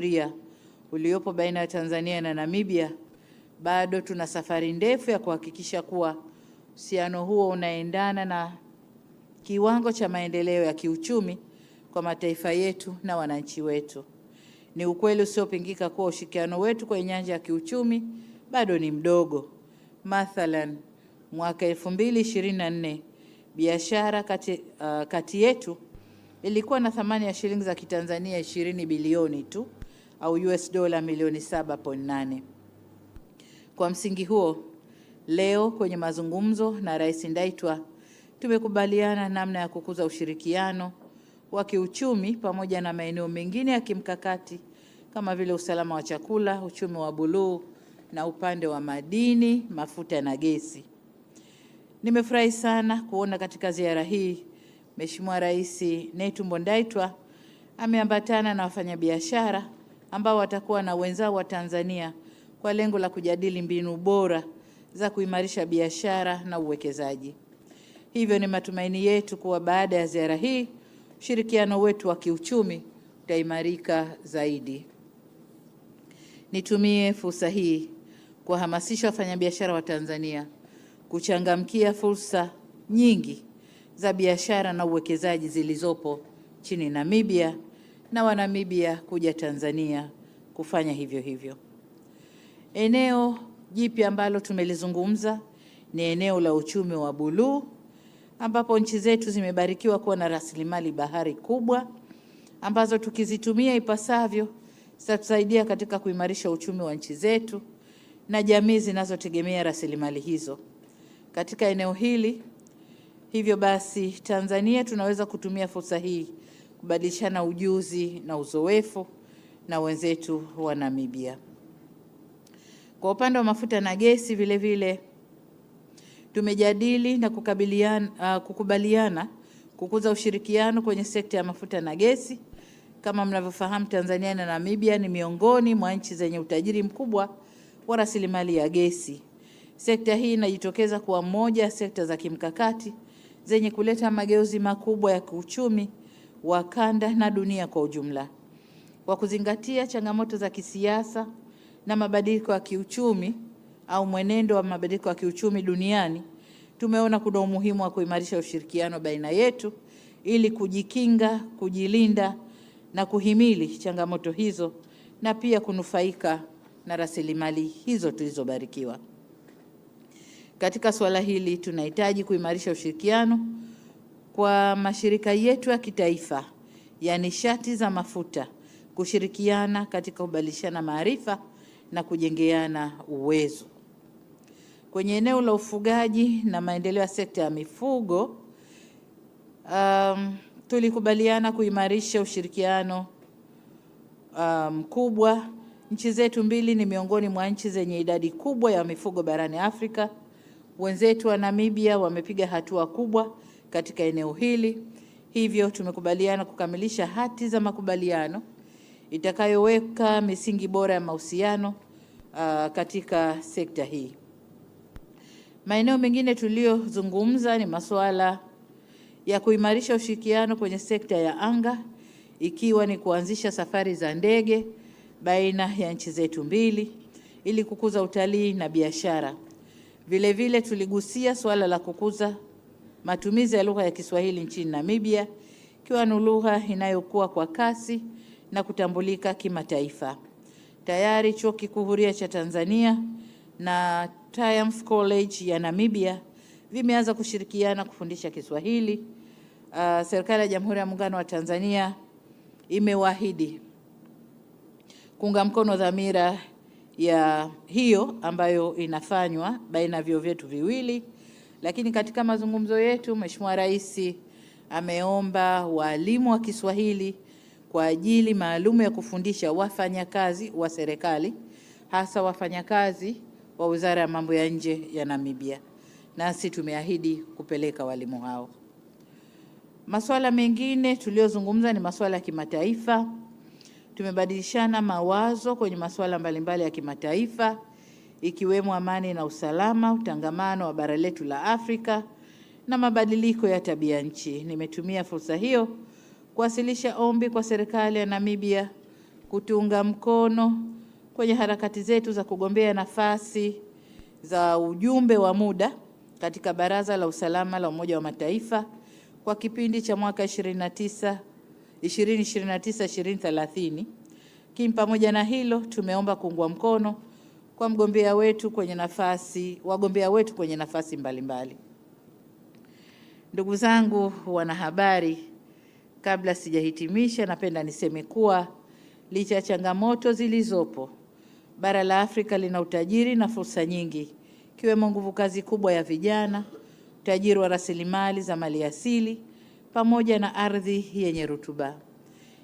kihistoria uliopo baina ya Tanzania na Namibia, bado tuna safari ndefu ya kuhakikisha kuwa uhusiano huo unaendana na kiwango cha maendeleo ya kiuchumi kwa mataifa yetu na wananchi wetu. Ni ukweli usiopingika kuwa ushirikiano wetu kwenye nyanja ya kiuchumi bado ni mdogo. Mathalan, mwaka 2024 biashara kati yetu ilikuwa na thamani ya shilingi za Kitanzania 20 bilioni tu, au US dola milioni 7.8. Kwa msingi huo, leo kwenye mazungumzo na Rais Ndaitwah tumekubaliana namna ya kukuza ushirikiano wa kiuchumi pamoja na maeneo mengine ya kimkakati kama vile usalama wa chakula, uchumi wa buluu na upande wa madini, mafuta na gesi. Nimefurahi sana kuona katika ziara hii Mheshimiwa Rais Netumbo Nandi-Ndaitwah ameambatana na wafanyabiashara ambao watakuwa na wenzao wa Tanzania kwa lengo la kujadili mbinu bora za kuimarisha biashara na uwekezaji. Hivyo ni matumaini yetu kuwa baada ya ziara hii ushirikiano wetu wa kiuchumi utaimarika zaidi. Nitumie fursa hii kuhamasisha wafanyabiashara wa Tanzania kuchangamkia fursa nyingi za biashara na uwekezaji zilizopo nchini Namibia na Wanamibia kuja Tanzania kufanya hivyo hivyo. Eneo jipya ambalo tumelizungumza ni eneo la uchumi wa buluu, ambapo nchi zetu zimebarikiwa kuwa na rasilimali bahari kubwa ambazo tukizitumia ipasavyo zitatusaidia katika kuimarisha uchumi wa nchi zetu na jamii zinazotegemea rasilimali hizo. Katika eneo hili, hivyo basi, Tanzania tunaweza kutumia fursa hii kubadilishana ujuzi na uzoefu na wenzetu wa Namibia. Kwa upande wa mafuta na gesi vile vile tumejadili na kukubaliana kukuza ushirikiano kwenye sekta ya mafuta na gesi. Kama mnavyofahamu, Tanzania na Namibia ni miongoni mwa nchi zenye utajiri mkubwa wa rasilimali ya gesi. Sekta hii inajitokeza kuwa moja ya sekta za kimkakati zenye kuleta mageuzi makubwa ya kiuchumi wa kanda na dunia kwa ujumla. Kwa kuzingatia changamoto za kisiasa na mabadiliko ya kiuchumi au mwenendo wa mabadiliko ya kiuchumi duniani, tumeona kuna umuhimu wa kuimarisha ushirikiano baina yetu ili kujikinga, kujilinda na kuhimili changamoto hizo na pia kunufaika na rasilimali hizo tulizobarikiwa. Katika suala hili tunahitaji kuimarisha ushirikiano kwa mashirika yetu ya kitaifa ya nishati za mafuta kushirikiana katika kubadilishana maarifa na kujengeana uwezo. Kwenye eneo la ufugaji na maendeleo ya sekta ya mifugo, tulikubaliana kuimarisha ushirikiano mkubwa. Nchi zetu mbili ni miongoni mwa nchi zenye idadi kubwa ya mifugo barani Afrika. Wenzetu wa Namibia wamepiga hatua kubwa katika eneo hili. Hivyo tumekubaliana kukamilisha hati za makubaliano itakayoweka misingi bora ya mahusiano katika sekta hii. Maeneo mengine tuliyozungumza ni masuala ya kuimarisha ushirikiano kwenye sekta ya anga, ikiwa ni kuanzisha safari za ndege baina ya nchi zetu mbili ili kukuza utalii na biashara. Vile vile tuligusia suala la kukuza matumizi ya lugha ya Kiswahili nchini Namibia, ikiwa ni lugha inayokuwa kwa kasi na kutambulika kimataifa. Tayari Chuo Kikuu Huria cha Tanzania na Triumph College ya Namibia vimeanza kushirikiana kufundisha Kiswahili. Serikali ya Jamhuri ya Muungano wa Tanzania imewaahidi kuunga mkono dhamira ya hiyo ambayo inafanywa baina ya vyuo vyetu viwili. Lakini katika mazungumzo yetu, Mheshimiwa Rais ameomba walimu wa Kiswahili kwa ajili maalum ya kufundisha wafanyakazi wa serikali, hasa wafanyakazi wa Wizara ya Mambo ya Nje ya Namibia. Nasi tumeahidi kupeleka walimu hao. Masuala mengine tuliyozungumza ni masuala ya kimataifa. Tumebadilishana mawazo kwenye masuala mbalimbali ya kimataifa, ikiwemo amani na usalama, utangamano wa bara letu la Afrika na mabadiliko ya tabia nchi. Nimetumia fursa hiyo kuwasilisha ombi kwa serikali ya Namibia kutunga mkono kwenye harakati zetu za kugombea nafasi za ujumbe wa muda katika Baraza la Usalama la Umoja wa Mataifa kwa kipindi cha mwaka 2029-2030. Pamoja na hilo, tumeomba kuungwa mkono kwa wagombea wetu kwenye nafasi mbalimbali. Ndugu zangu wanahabari, kabla sijahitimisha, napenda niseme kuwa licha ya changamoto zilizopo, bara la Afrika lina utajiri na fursa nyingi, ikiwemo nguvu kazi kubwa ya vijana, utajiri wa rasilimali za maliasili pamoja na ardhi yenye rutuba.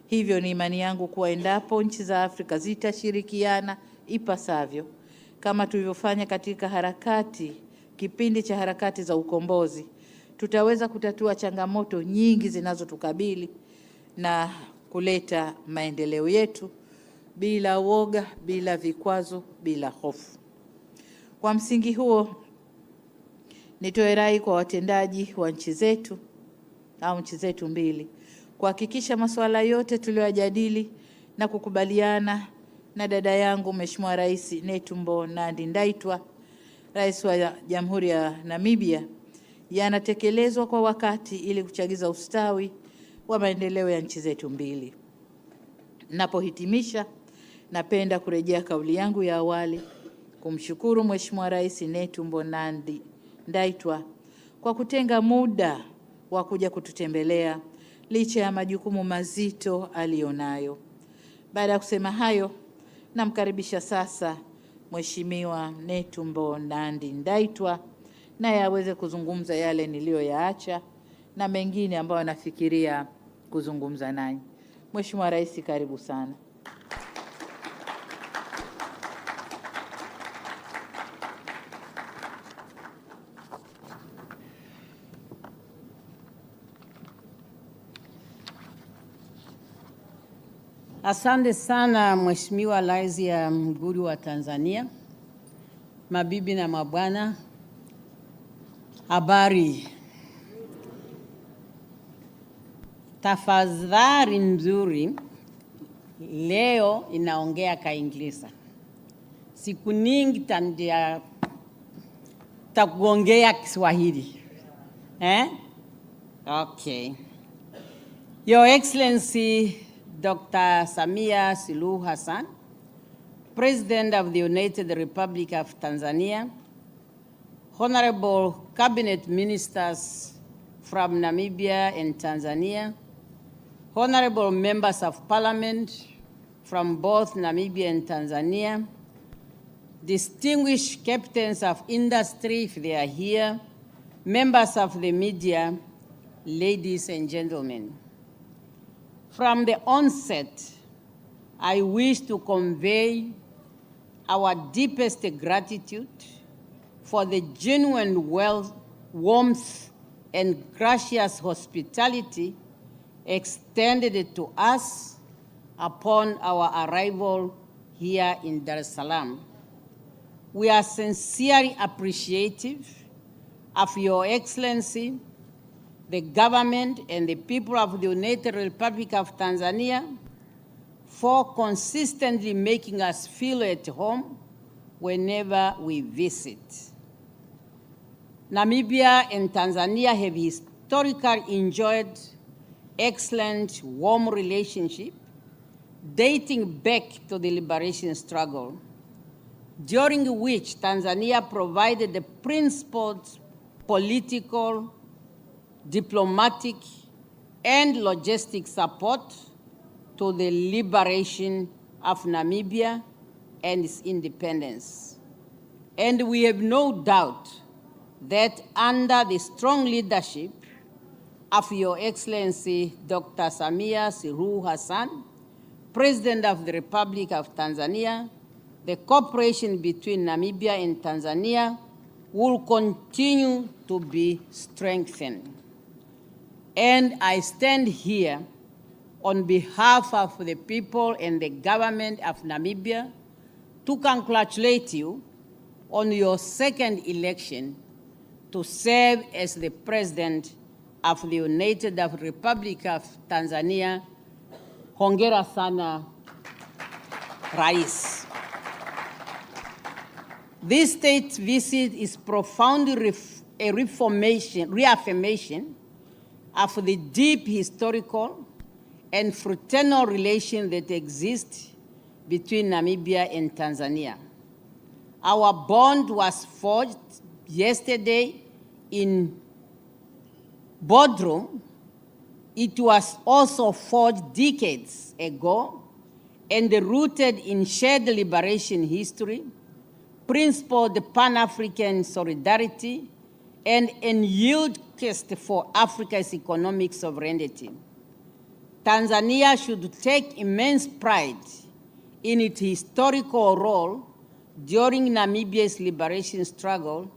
Hivyo ni imani yangu kuwa endapo nchi za Afrika zitashirikiana ipasavyo kama tulivyofanya katika kipindi cha harakati za ukombozi, tutaweza kutatua changamoto nyingi zinazotukabili na kuleta maendeleo yetu bila woga, bila vikwazo, bila hofu. Kwa msingi huo, nitoe rai kwa watendaji wa nchi zetu mbili kuhakikisha masuala yote tuliyojadili na kukubaliana na dada yangu Mheshimiwa Rais Netumbo Nandi-Ndaitwah, Rais wa Jamhuri ya Namibia, yanatekelezwa kwa wakati ili kuchagiza ustawi wa maendeleo ya nchi zetu mbili. Napohitimisha, napenda kurejea kauli yangu ya awali kumshukuru Mheshimiwa Rais Netumbo Nandi-Ndaitwah kwa kutenga muda wa kuja kututembelea licha ya majukumu mazito alionayo. Baada ya kusema hayo, namkaribisha sasa Mheshimiwa Netumbo Nandi-Ndaitwah naye aweze kuzungumza yale niliyoyaacha na mengine ambayo nafikiria kuzungumza nanyi. Mheshimiwa Rais, karibu sana. Asante sana Mheshimiwa Rais ya Jamhuri wa Tanzania, mabibi na mabwana, habari. Tafadhali nzuri, leo inaongea Kiingereza. Siku nyingi takuongea Kiswahili. Okay. Your Excellency Dr. Samia Suluhu Hassan, President of the United Republic of Tanzania, Honorable Cabinet Ministers from Namibia and Tanzania, Honorable Members of Parliament from both Namibia and Tanzania, distinguished captains of industry if they are here, members of the media, ladies and gentlemen. From the onset, I wish to convey our deepest gratitude for the genuine warmth and gracious hospitality extended to us upon our arrival here in Dar es Salaam. We are sincerely appreciative of Your Excellency, the government and the people of the United Republic of Tanzania for consistently making us feel at home whenever we visit. Namibia and Tanzania have historically enjoyed excellent, warm relationship dating back to the liberation struggle, during which Tanzania provided the principled political, diplomatic, and logistic support to the liberation of Namibia and its independence. And we have no doubt that under the strong leadership of Your Excellency Dr. Samia Suluhu Hassan, President of the Republic of Tanzania, the cooperation between Namibia and Tanzania will continue to be strengthened. And I stand here on behalf of the people and the government of Namibia to congratulate you on your second election to serve as the President of the United Republic of Tanzania. Hongera sana, Rais. This state visit is profoundly a reaffirmation of the deep historical and fraternal relation that exists between Namibia and Tanzania. Our bond was forged yesterday in boardroom. It was also forged decades ago and rooted in shared liberation history, principled Pan-African solidarity, and an yield quest for Africa's economic sovereignty. Tanzania should take immense pride in its historical role during Namibia's liberation struggle,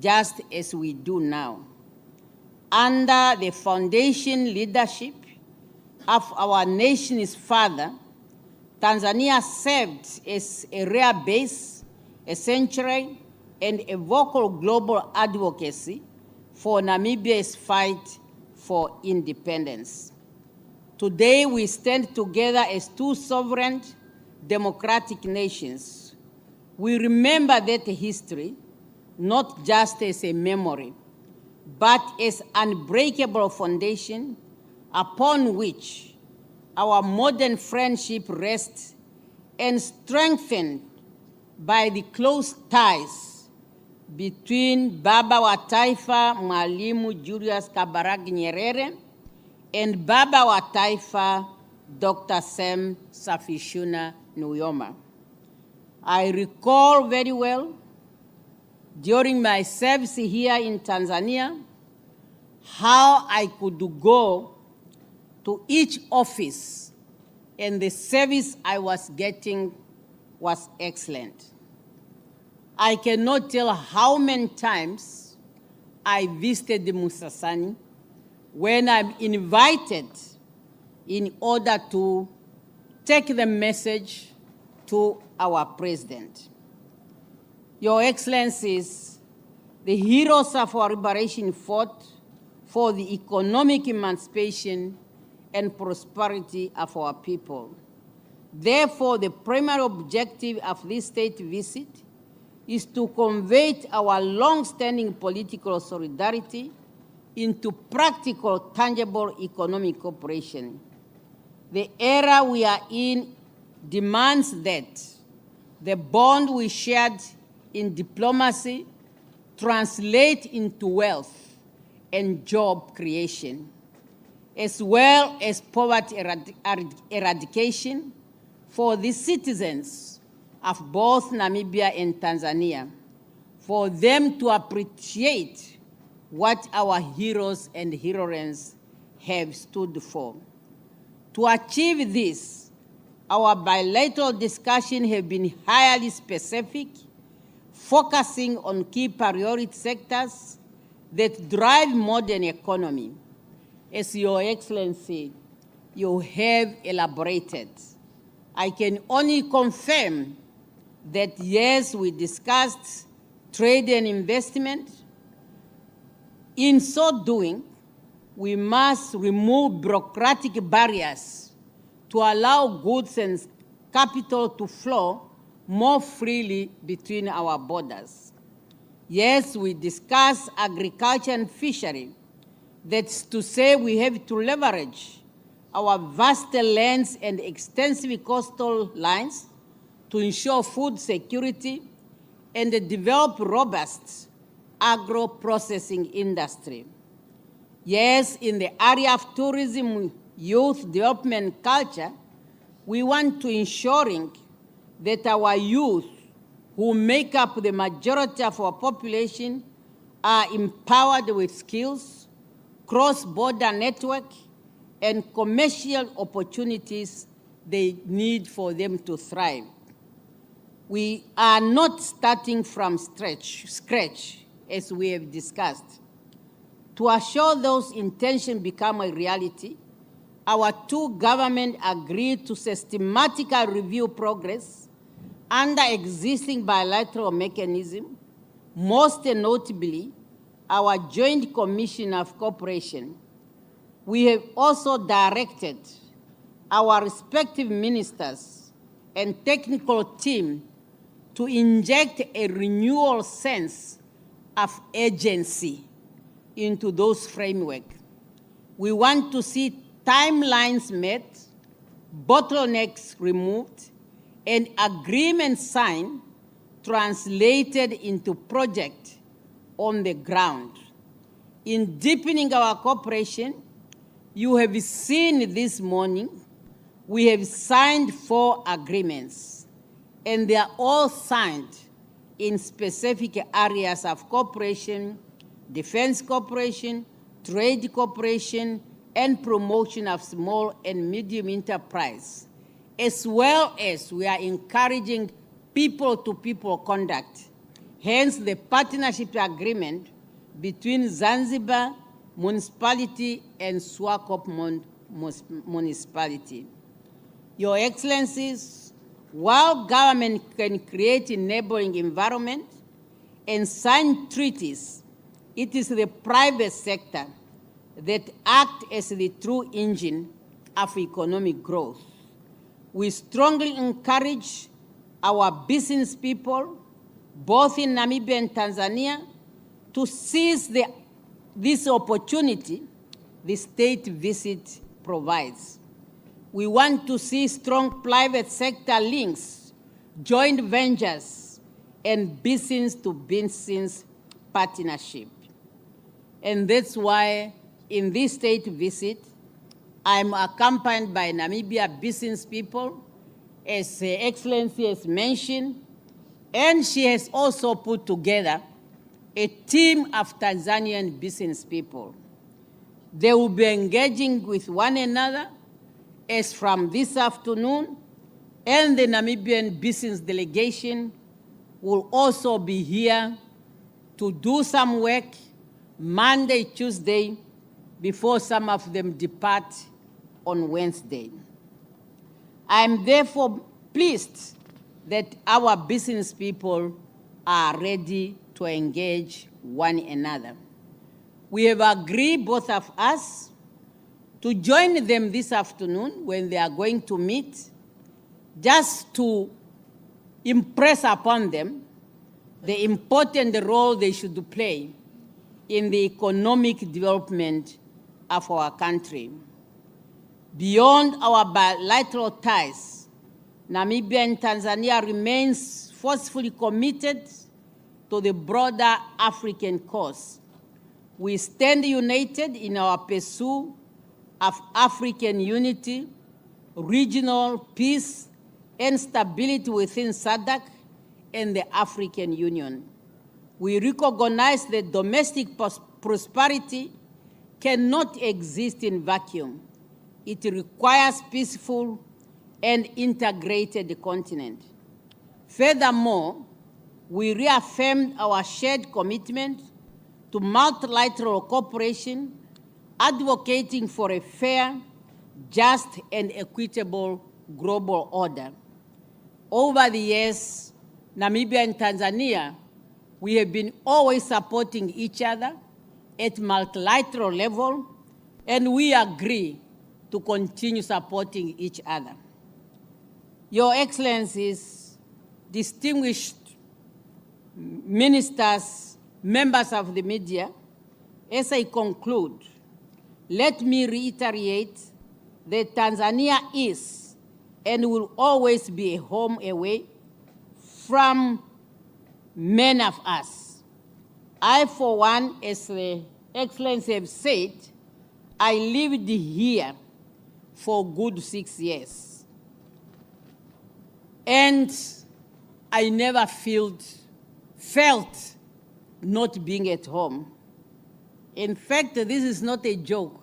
just as we do now. Under the foundation leadership of our nation's father, Tanzania served as a rare base, a sanctuary, and a vocal global advocacy for Namibia's fight for independence. Today, we stand together as two sovereign, democratic nations. We remember that history, not just as a memory, but as an unbreakable foundation upon which our modern friendship rests and strengthened by the close ties between Baba wa Taifa Mwalimu Julius Kambarage Nyerere and Baba wa Taifa Dr. Sam Safishuna Nujoma. I recall very well during my service here in Tanzania how I could go to each office and the service I was getting was excellent. I cannot tell how many times I visited Musasani when I'm invited in order to take the message to our president. Your Excellencies, the heroes of our liberation fought for the economic emancipation and prosperity of our people. Therefore, the primary objective of this state visit is to convey our long-standing political solidarity into practical, tangible economic cooperation. The era we are in demands that the bond we shared in diplomacy translate into wealth and job creation, as well as poverty eradication for the citizens of both Namibia and Tanzania, for them to appreciate what our heroes and heroines have stood for. To achieve this, our bilateral discussions have been highly specific, focusing on key priority sectors that drive modern economy. As Your Excellency, you have elaborated. I can only confirm that yes, we discussed trade and investment. In so doing, we must remove bureaucratic barriers to allow goods and capital to flow more freely between our borders. Yes, we discussed agriculture and fishery. That's to say we have to leverage our vast lands and extensive coastal lines to ensure food security and develop robust agro-processing industry. Yes, in the area of tourism, youth development, culture, we want to ensuring that our youth, who make up the majority of our population, are empowered with skills, cross-border network, and commercial opportunities they need for them to thrive. We are not starting from scratch, as we have discussed. To assure those intentions become a reality, our two governments agreed to systematically review progress under existing bilateral mechanisms, most notably our Joint Commission of Cooperation. We have also directed our respective ministers and technical team to inject a renewal sense of agency into those frameworks. We want to see timelines met, bottlenecks removed, and agreements signed translated into projects on the ground. In deepening our cooperation, you have seen this morning, we have signed 4 agreements, and they are all signed in specific areas of cooperation, defense cooperation, trade cooperation, and promotion of small and medium enterprise, as well as we are encouraging people-to-people conduct. Hence, the partnership agreement between Zanzibar municipality and Swakop municipality. Your Excellencies, while government can create enabling environment and sign treaties, it is the private sector that acts as the true engine of economic growth. We strongly encourage our business people, both in Namibia and Tanzania, to seize this opportunity the state visit provides. We want to see strong private sector links, joint ventures, and business-to-business partnership. And that's why in this state visit, I'm accompanied by Namibia business people, as Her Excellency has mentioned, and she has also put together a team of Tanzanian business people. They will be engaging with one another as from this afternoon, and the Namibian business delegation will also be here to do some work Monday, Tuesday, before some of them depart on Wednesday. I am therefore pleased that our business people are ready to engage one another. We have agreed, both of us, to join them this afternoon when they are going to meet, just to impress upon them the important role they should play in the economic development of our country. Beyond our bilateral ties, Namibia and Tanzania remains forcefully committed to the broader African cause. We stand united in our pursuit of African unity, regional peace, and stability within SADC and the African Union. We recognize that domestic prosperity cannot exist in vacuum. It requires peaceful and integrated continent. Furthermore, we reaffirmed our shared commitment to multilateral cooperation, advocating for a fair, just, and equitable global order. Over the years, Namibia and Tanzania, we have been always supporting each other at multilateral level, and we agree to continue supporting each other. Your Excellencies, distinguished ministers, members of the media, as I conclude, let me reiterate that Tanzania is and will always be a home away from many of us. I, for one, as the Excellency have said, I lived here for a good 6 years. And I never felt not being at home. In fact, this is not a joke.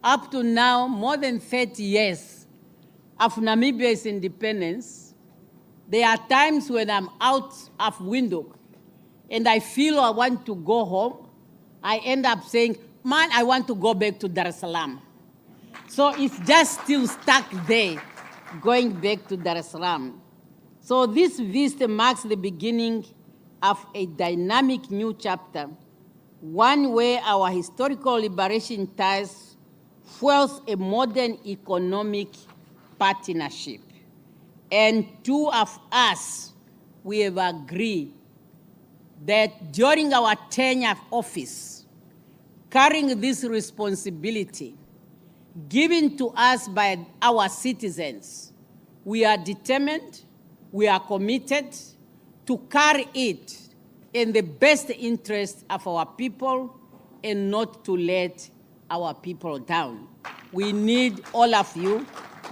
Up to now, more than 30 years of Namibia's independence, there are times when I'm out of Windhoek and I feel I want to go home. I end up saying, man, I want to go back to Dar es Salaam. So it's just still stuck there, going back to Dar es Salaam. So this visit marks the beginning of a dynamic new chapter, one where our historical liberation ties fuels a modern economic partnership. and two of us, we have agreed that during our tenure of office, carrying this responsibility given to us by our citizens, we are determined, we are committed to carry it in the best interest of our people and not to let our people down. We need all of you,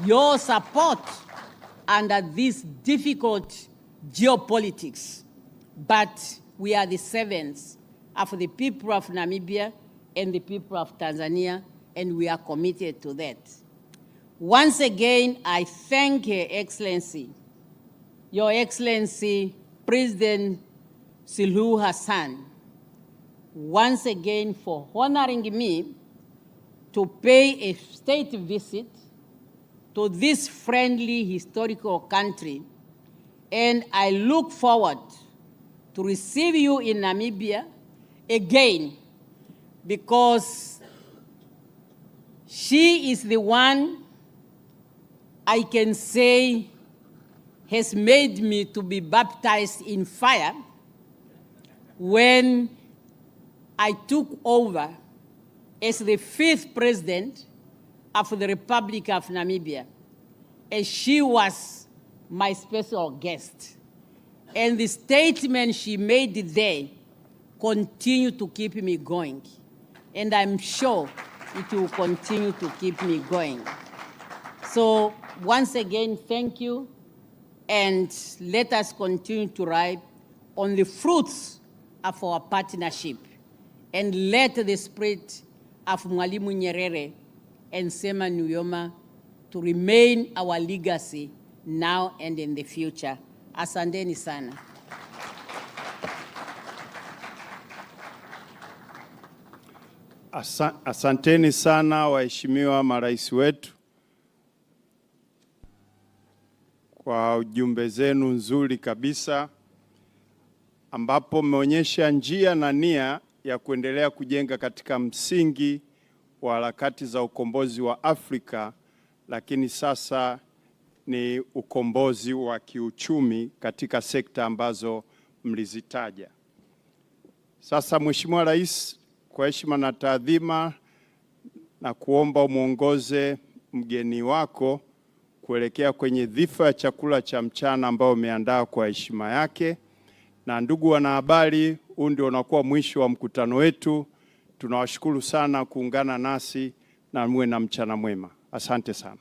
your support under this difficult geopolitics, but we are the servants of the people of Namibia and the people of Tanzania, and we are committed to that. Once again, I thank Your Excellency, President Suluhu Hassan, once again for honoring me to pay a state visit to this friendly historical country, and I look forward to receive you in Namibia again, because she is the one I can say has made me to be baptized in fire when I took over as the 5th president of the Republic of Namibia, and she was my special guest. And the statement she made today continue to keep me going, and I'm sure it will continue to keep me going. So once again, thank you, and let us continue to ride on the fruits of our partnership, and let the spirit of Mwalimu Nyerere and Sema Nujoma to remain our legacy now and in the future. Asanteni sana. Asanteni sana waheshimiwa marais wetu kwa ujumbe zenu nzuri kabisa, ambapo mmeonyesha njia na nia ya kuendelea kujenga katika msingi wa harakati za ukombozi wa Afrika, lakini sasa ni ukombozi wa kiuchumi katika sekta ambazo mlizitaja. Sasa Mheshimiwa Rais, kwa heshima na taadhima, na kuomba umuongoze mgeni wako kuelekea kwenye dhifa ya chakula cha mchana ambao umeandaa kwa heshima yake. Na ndugu wanahabari, huu ndio unakuwa mwisho wa mkutano wetu. Tunawashukuru sana kuungana nasi, na muwe na mchana mwema. Asante sana.